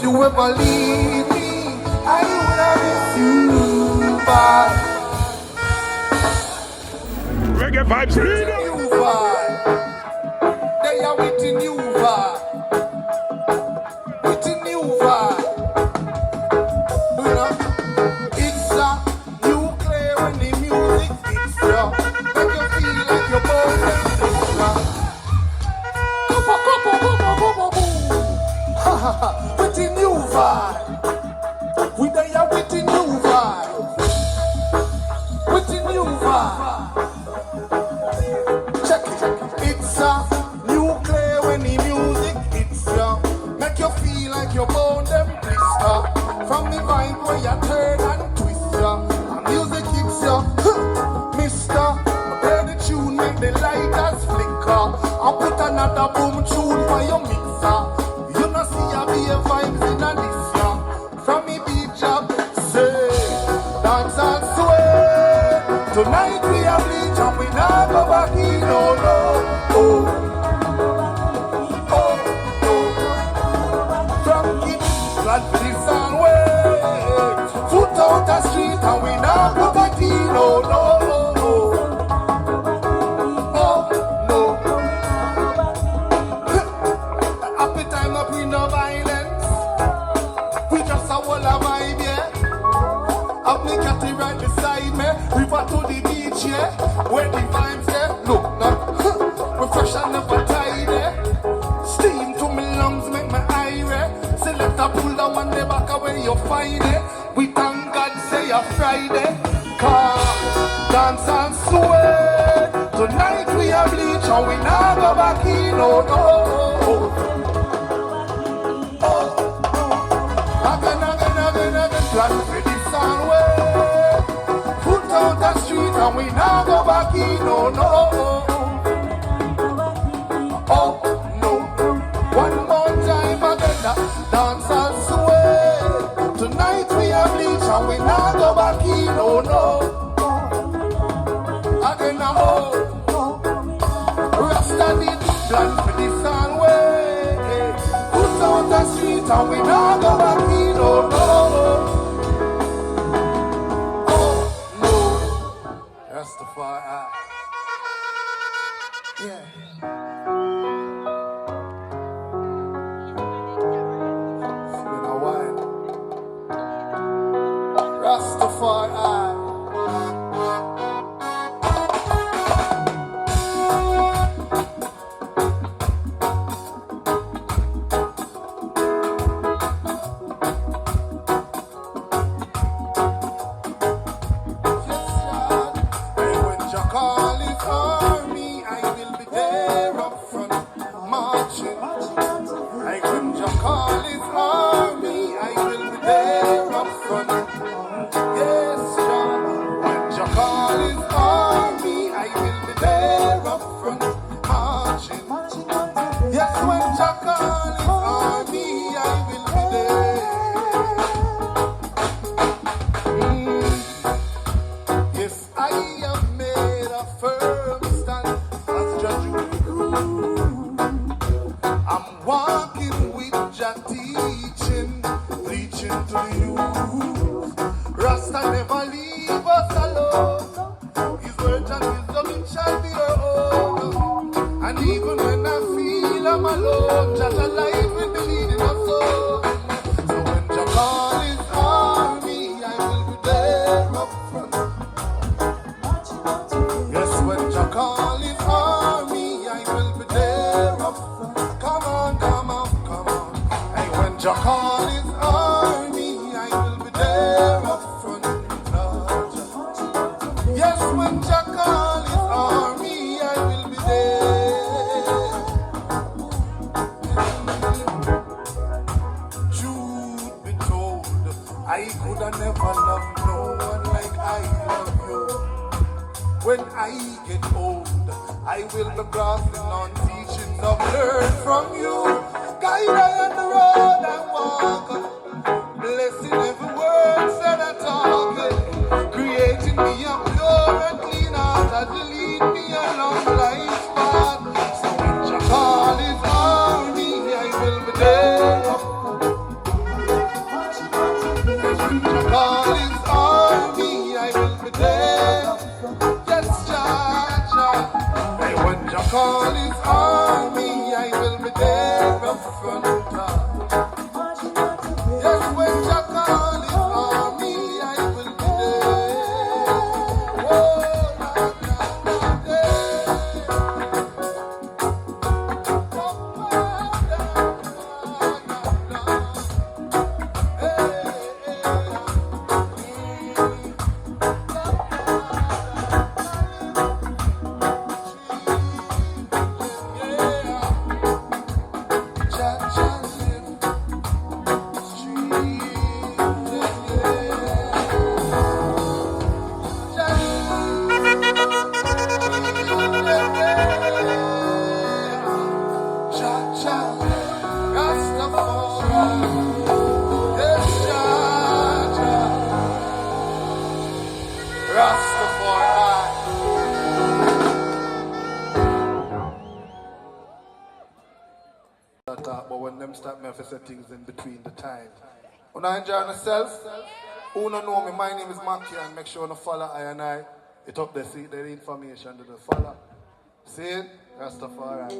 If you ever leave me, I would have miss you bad. Reggae vibes, You vibe. They are waiting you vibe. Waiting you vibe. You know, it's a nuclear when the music hits ya. Make you feel like you're born and it's ya. Ha ha ha. Waiting you vibe. We they are waiting you vibe. Waiting you vibe. Check it. It's a nuclear when the music hits ya. Make you feel like you're born them blister. From the vibe where you turn and twist ya. And music hits ya. Mister, play the tune, make the lighters flicker. I put another boom tune for your mixer. You know see ya be a vibes in a this ya. From me beat job, say, dance and sway. Tonight we are bleach and we not go back in, no, no. Oh, oh, oh. From it, blood this and way. Foot out the street and we not go back in, no, no, no, no. Oh, no. Happy time up with no violence. We just a wall of vibe, yeah. Have me catty right beside me. River to the beach, yeah. Where the vibes there. Look, now. We're fresh and never tidy. Steam to me lungs, make my eye red. Select a pull down on the back away you find it. We thank God say a Friday. Come, dance and sway. Tonight we are bleach and we not go back in, no, no. Again, plan for this and way. Put out the street and we now go back in, no, no. Oh, no. One more time again, dance and sway. Tonight we are bleach and we now go back in, no, no. Again, oh. Rasta did plan for this and way. Put out the street and we now go back in, no, no. Rastafari. Yeah. It's been a while. Rastafari. Jah call his army, I will be there. Yes, Jah, Jah. Hey, when Jah call his army, I will be there up front. Yes, when Jah call his army, I will be there. Oh, na, na, na, there. But when them start me to say things in between the time. When I enjoy myself, who don't know me, my name is Mackeehan. Make sure you follow I and I. It up there, see the information to the follow. See it? Rastafari.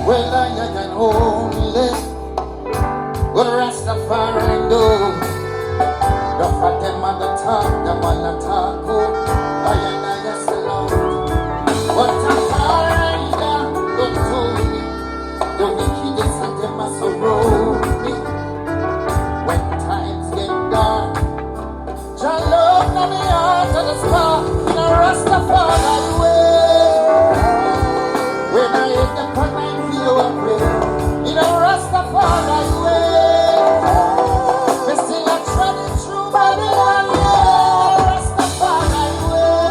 Well, I can only what Rastafari do. The fat them at the top, them on the top. I just alone. What Rastafari don't do me. The wickedness of them are so me. When times get dark, Jah love na me heart to the spark. In a Rastafari way. When I hit the cut, I feel a prayer. In a Rastafari way. We still are treading through Babylon, yeah. Rastafari way.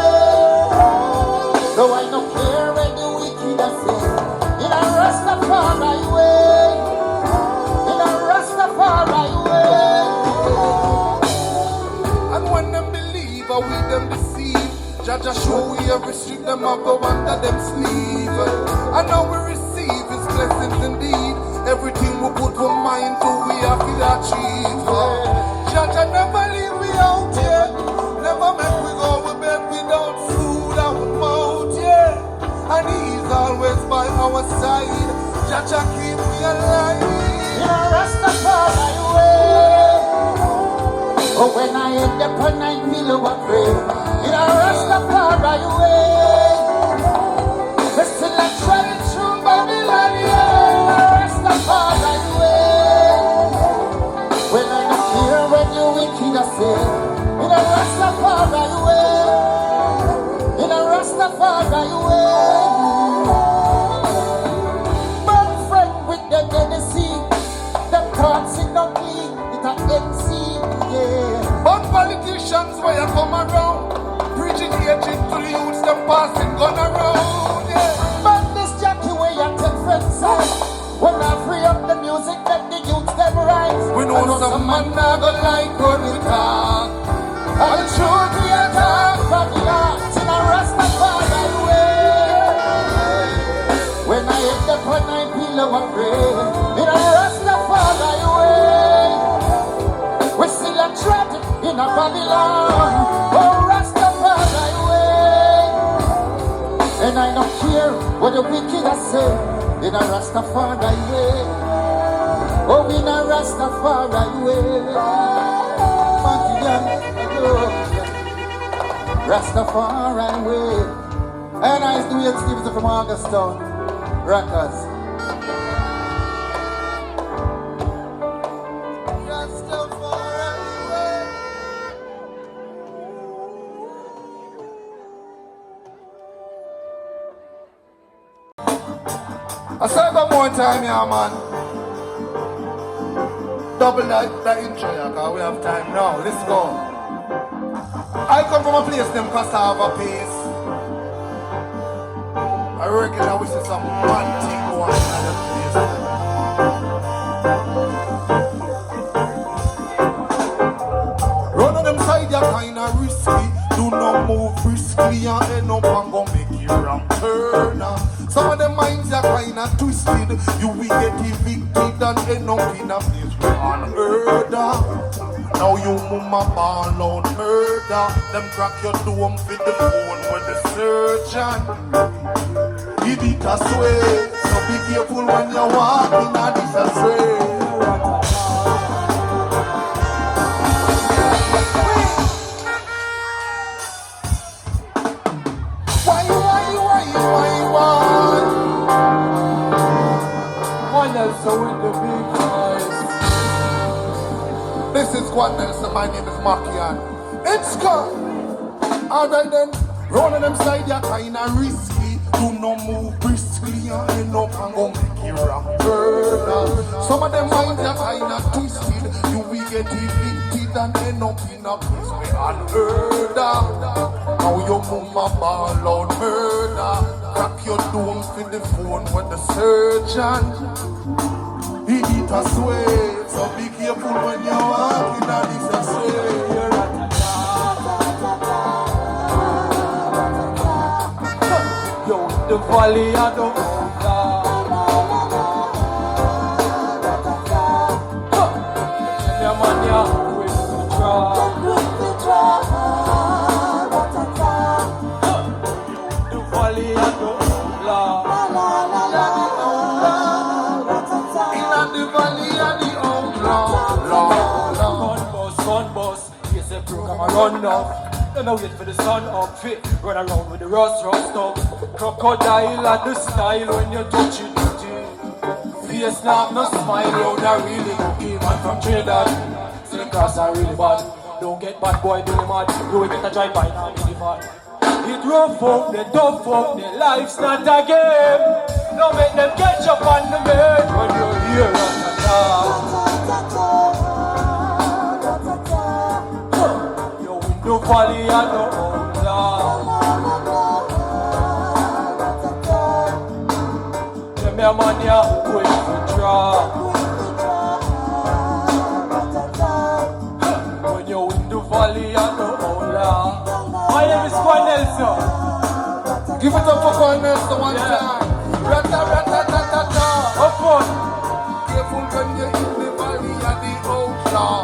Though I don't care when the wicked are sin. In a Rastafari way. In a Rastafari way. And when them believe, or we them deceive, Jah Jah show we every street them up go under them sleeve. And now we receive his blessings indeed. Everything we put our mind to, we have to achieve. Jah Jah never leave we out, yeah. Never make we go to bed without food and mouth, yeah. And he's always by our side. Jah Jah keep me alive. In a Rastafari way. Oh, when I end up and I feel a prayer. In a Rastafari way. We still are treading through Babylon, yeah. In a Rastafari way. When I don't hear when you wicked are sin. In a Rastafari way. In a Rastafari way. But friend with the Tennessee, the thoughts in the clean, it a MC, yeah. But politicians where you come around, preaching hatred to the youths, them passing gun around, yeah. But this Jackie way you take friends say, when I free up the music, let the youths them rise. We know some man not go like when we talk. And the truth we attack. From the heart in a Rastafari way. When I hit the point, I feel a prayer. In a Rastafari way. We still are trapped in a Babylon. Oh, Rastafari way. And I don't care what the wicked are saying. In a Rastafari way. Oh, in a Rastafari way. Mackeehan, Rastafari way. And I do Duane Stephenson from Augustown Records. I say one more time, yeah, man. Double that intro, yeah, because we have time now. Let's go. I come from a place named Cassava Pace. I reckon I wish there's some one thing going on in that place. of them minds are kinda twisted. You will get evicted and end up in a place where unheard of. Now you mama ball out murder. Them crack your dome with the phone with the surgeon. It a sway, so be careful when you walk in a this a sway. Why? Quan Nelson with the big voice. This is Quan Nelson, my name is Mackeehan. It's gone. Alright then, rolling them side, you're kinda risky. Do no move briskly and end up and go make you wrong further. Some of them minds are kinda twisted. You will get evicted and end up in a place where unheard of. Now your mama ball out murder. Crack your dome with the phone with the surgeon. He eat a sway, so be careful when you walk in a this a sway. Yo, the valley of the Ola. The man ya with the draw. The valley of the Ola. In the valley of the Gun bus, yes, a program I run off. Don't wait for the sun up fit. Run around with the rust up. Crocodile at the style when you touch it. Face not no smile out. I really looking man from Trinidad. See the cross are really bad. Don't get bad boy, do the mad. You will get a drive by now, really bad. It rough up, they tough up, their life's not a game. Don't make them catch up on the bed when you're here at the top. The valley of the Ola. Them your man ya quick to draw. When you're in the valley of the Ola. My name is Quan Nelson. Give it up for Quan Nelson one time. Rata-rata-ta-ta-ta. Up on. Careful when you're in the valley of the outlaw.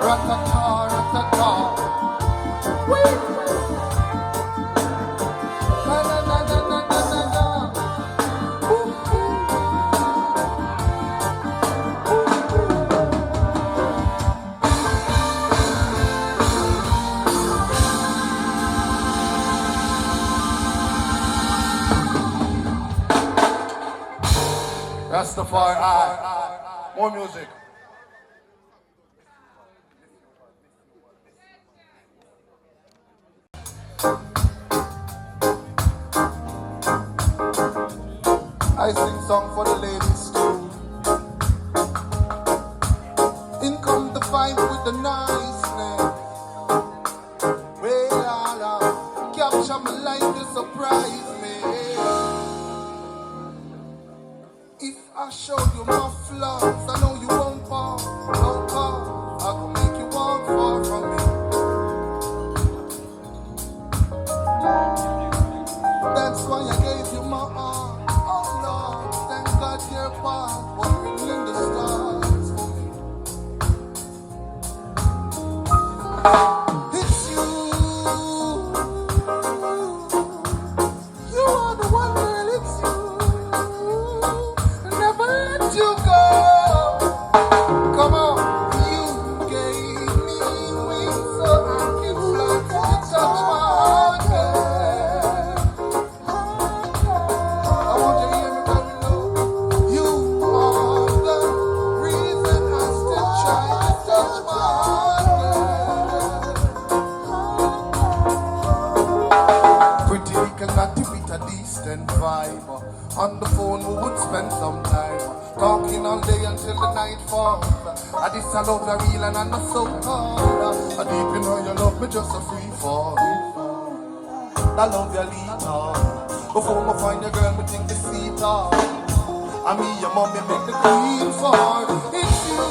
Ratata, ratata. Wait. Na na na na na na na na. Rastafari. More music. I sing song for the ladies too. In come the vibe with the niceness. Well, capture my life to surprise me. If I show you my flaws, I know you won't fall. Don't fall. I can make you walk far from me. That's why I gave you my heart. Your path, walking the stars for me. It's you. You are the one, girl, it's you. Never let you go. Come on, you gave me wings so I can fly to touch my heart, girl. I want you to hear me very low. You are the reason I still try to touch my heart. Pretty little natty with a decent vibe. On the phone we would spend some time talking all day until the night falls. I this I love you real and I not so hard. I deep in her you love me just a free fall. I love you little. Before I find your girl, me think the seat off. And me, your mommy make the queen fall. It's you.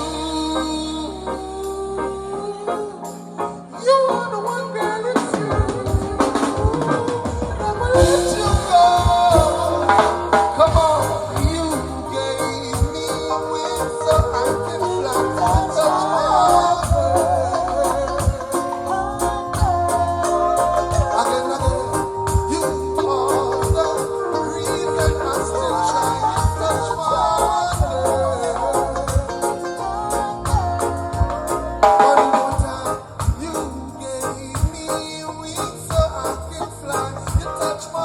You are the one, girl, it's you. Never let you go. Come on, you gave me wings so I can fly to touch my again, you are the reason I still try to touch my one more time, you gave me wings so I can fly to touch my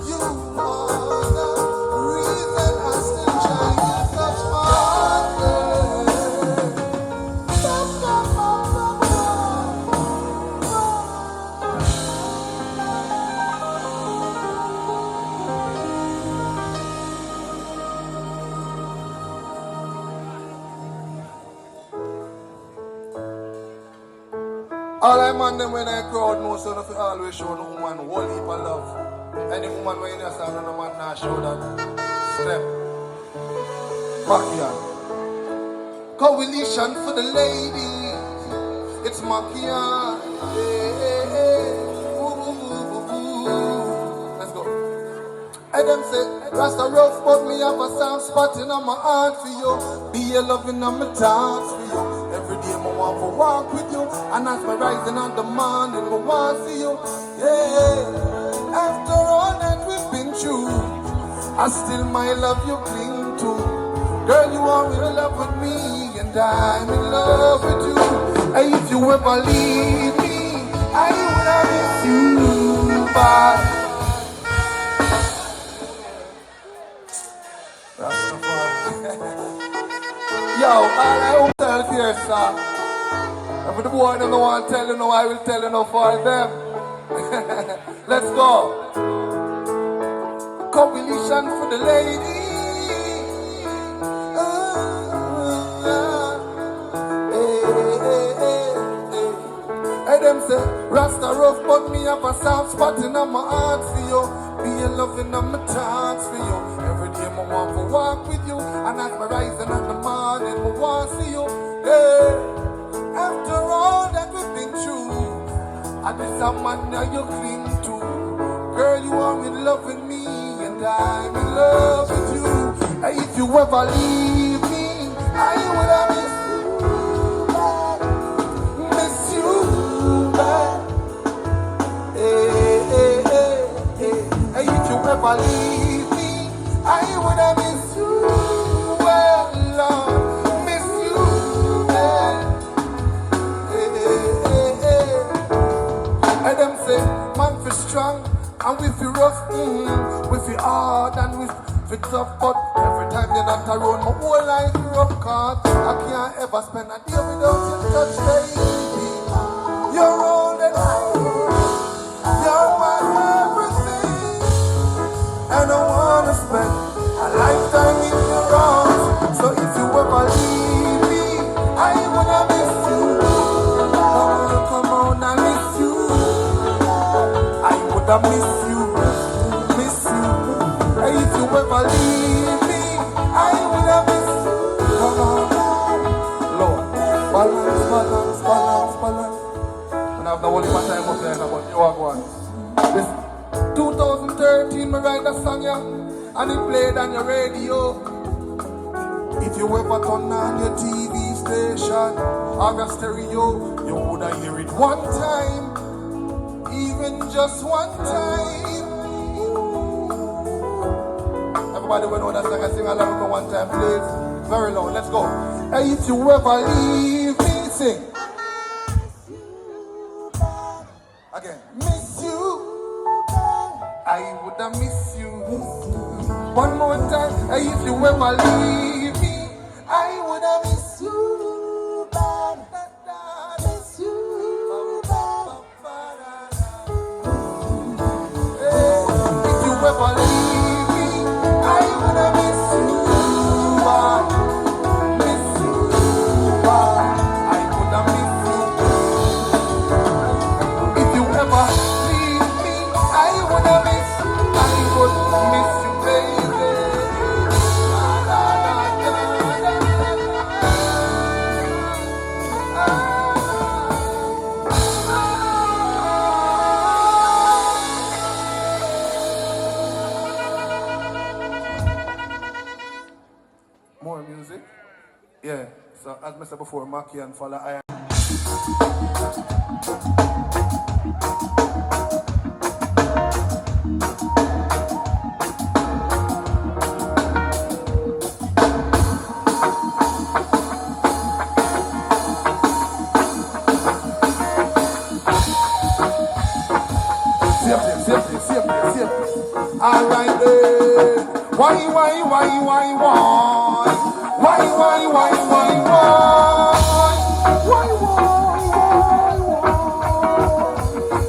you are the reason I still try to touch my all I man them when I crowd know so if always show no woman whole heap of love. Any woman when you stand on no man now show that step. Mackeehan. Coalition for the ladies. It's Mackeehan. Hey, hey, hey. Ooh, ooh, ooh, ooh. Let's go. And them say, Rasta rough, but me have a soft spot in my heart for you. Be a loving on my thoughts for you. Every day I want to walk with you. And as my rising on the morning, I want to see you. Yeah. After all that we've been through, I still my love you cling to. Girl, you are in love with me, and I'm in love with you. And if you ever leave me, I would have miss you, but yo, all I will tell here, sir. If the boy don't want to tell you no, I will tell you no for them. Let's go. Coalition for the lady. And them say, Rasta rough, but me have a soft spot in my heart for you. Be a loving on my thoughts for you. Every day I want to walk with you. And as I rising on the morning, I want to see you. Yeah. After all that we've been through, I just a man that you cling to. Girl, you are in love with me, and I'm in love with you. And if you ever leave me, I would have miss you back. Hey, hey, hey, hey. And if you ever leave me, I would have miss you well, Lord. Miss you back. And them say, man for strong, and we feel rough, we feel hard, and we feel tough, but every time you're not around, my whole life is rough, cause I can't ever spend a day without your touch, baby. You're all that I need, you're my everything, and I wanna spend a lifetime in your arms, so if you ever leave me, I wanna miss you. Come on, I miss you. I would have miss you. And if you ever leave me, I would have miss you. Come on, Lord, balance, balance, balance, balance. And I have no only one time up there, but you are one. This 2013, me write a song, yeah, and it played on your radio. If you ever turn on your TV station or your stereo, you would have hear it one time, even just one time. Everybody will know that song. I sing along for one time, please. Very low. Let's go. Hey, if you ever leave me, sing. Again. Miss you. I would have miss you. One more time. Hey, if you ever leave me, I would have miss you. Miss you. Hey, if you ever leave me, I would have miss you. Miss you. I would have miss you. If you ever leave me, I would have miss you. I would miss you, baby. Mr. before Mackeehan follow I. Alright then. Why?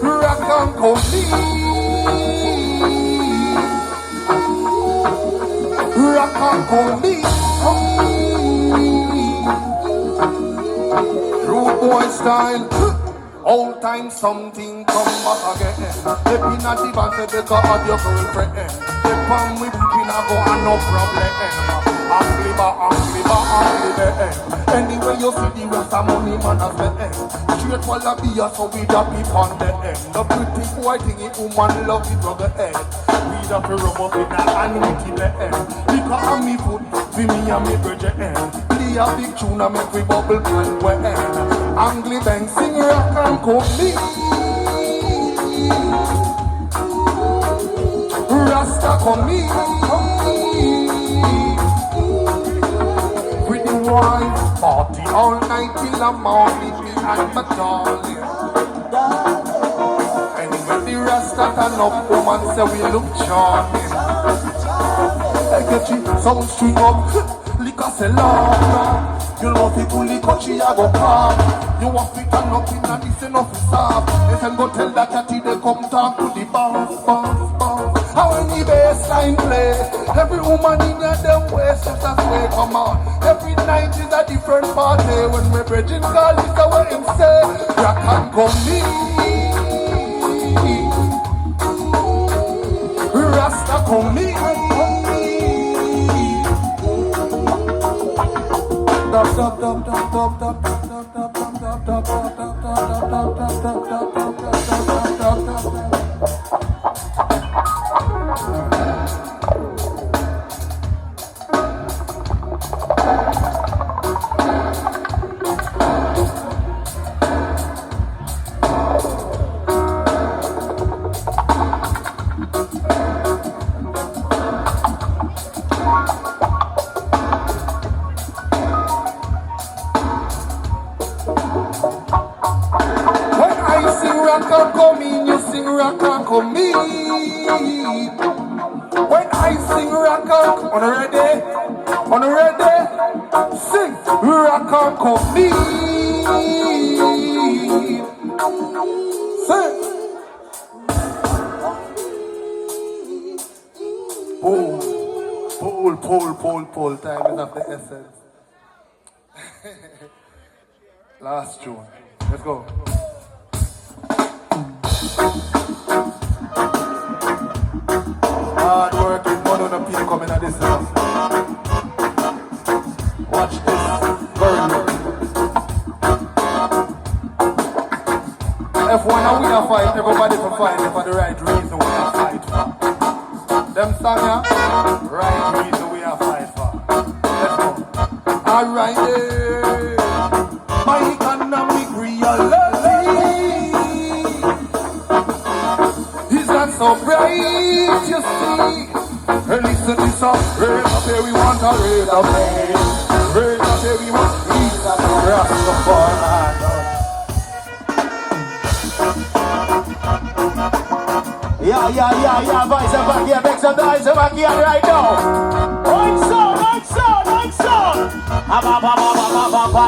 Rock and complete. Rock and complete. Rude boy style. All time something come back again. The pin at the bank, the better of your girlfriend. The palm with pin a go and no problem. Angliba. Anyway you see the rest of money man as the end. Straight while I be a so we da peep on the end. The pretty boy thing it woman love it from the head. We da to rub up in a hand with the end. Because of me food, for me and me bridge end. Play a big tune and make we bubble pan we end. Angly bang sing rock and complete. Rasta come me. With the wife, party all night till the morning, me and my darling. And when the Rasta turn up, woman say we look charming. I get you sound string up, liquor say love. You love it to liquor, she a go calm. You want it and nothing and this enough is soft. They can go tell that catty they come talk to the bounce. How when the bassline play, every woman in your them waist just a say come on. Every night is a different party. When we bridging call is the way him say rock and come me. Rasta come me. When I sing rock and on ready, sing rock and come me. Sing. Pull. Time is of the essence. Last tune. Let's go. Hard working, but on a people coming at this house. Watch this, very good. If one and we a fight, everybody for fight for the right reason we a fight for. Them song ya, right reason we a fight for. Let's go. Alright, yeah. My economic reality is not so bright, you see. And listen to this up, raise up here we want a raise up here. Raise up here we want peace up here. Yeah, boys are back here, make some noise back here right now. Right sound.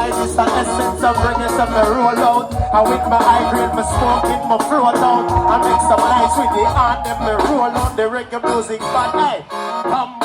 This is the essence of reggae, so me roll out. And with my high grade, me smoking, my float out. I make some nice with the hand, and me roll out the reggae music, but hey, come